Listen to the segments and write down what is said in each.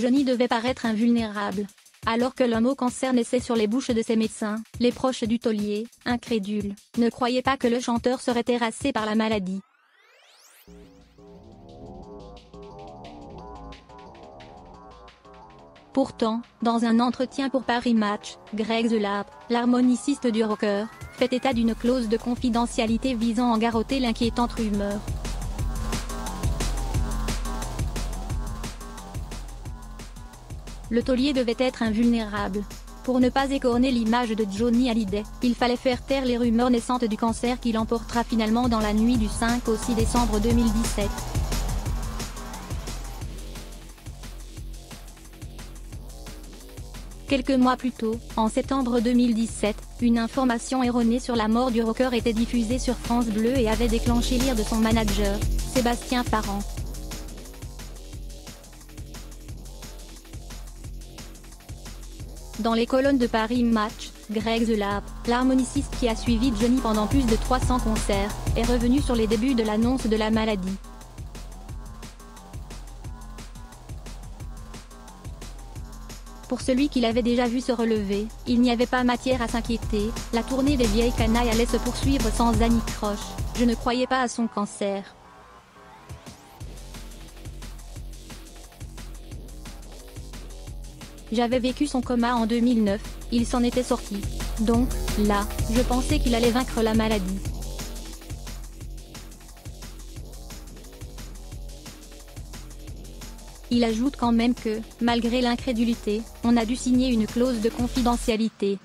Johnny devait paraître invulnérable. Alors que l'homme au cancer naissait sur les bouches de ses médecins, les proches du taulier, incrédules, ne croyaient pas que le chanteur serait terrassé par la maladie. Pourtant, dans un entretien pour Paris Match, Greg Zelab, l'harmoniciste du rocker, fait état d'une clause de confidentialité visant à garrotter l'inquiétante rumeur. Le taulier devait être invulnérable. Pour ne pas écorner l'image de Johnny Hallyday, il fallait faire taire les rumeurs naissantes du cancer qui l'emportera finalement dans la nuit du 5 au 6 décembre 2017. Quelques mois plus tôt, en septembre 2017, une information erronée sur la mort du rocker était diffusée sur France Bleu et avait déclenché l'ire de son manager, Sébastien Farran. Dans les colonnes de Paris Match, Greg Zelab, l'harmoniciste qui a suivi Johnny pendant plus de 300 concerts, est revenu sur les débuts de l'annonce de la maladie. Pour celui qui l'avait déjà vu se relever, il n'y avait pas matière à s'inquiéter, la tournée des vieilles canailles allait se poursuivre sans anicroche, je ne croyais pas à son cancer. J'avais vécu son coma en 2009, il s'en était sorti. Donc, là, je pensais qu'il allait vaincre la maladie. Il ajoute quand même que, malgré l'incrédulité, on a dû signer une clause de confidentialité.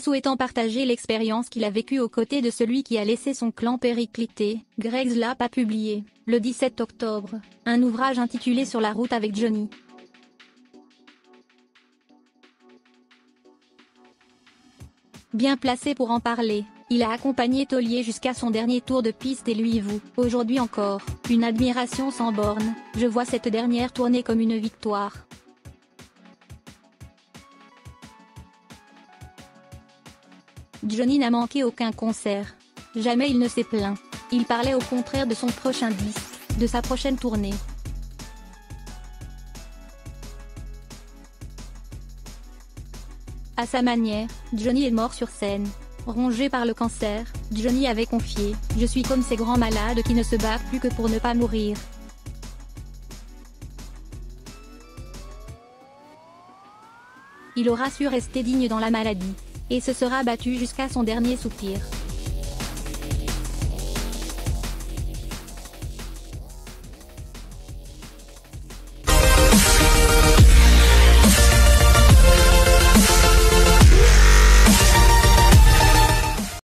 Souhaitant partager l'expérience qu'il a vécue aux côtés de celui qui a laissé son clan péricliter, Greg Zelab a publié, le 17 octobre, un ouvrage intitulé Sur la route avec Johnny. Bien placé pour en parler, il a accompagné Taulier jusqu'à son dernier tour de piste et lui voue, aujourd'hui encore, une admiration sans borne. Je vois cette dernière tournée comme une victoire. Johnny n'a manqué aucun concert. Jamais il ne s'est plaint. Il parlait au contraire de son prochain disque, de sa prochaine tournée. À sa manière, Johnny est mort sur scène. Rongé par le cancer, Johnny avait confié « Je suis comme ces grands malades qui ne se battent plus que pour ne pas mourir. » Il aura su rester digne dans la maladie. Et se sera battu jusqu'à son dernier soupir.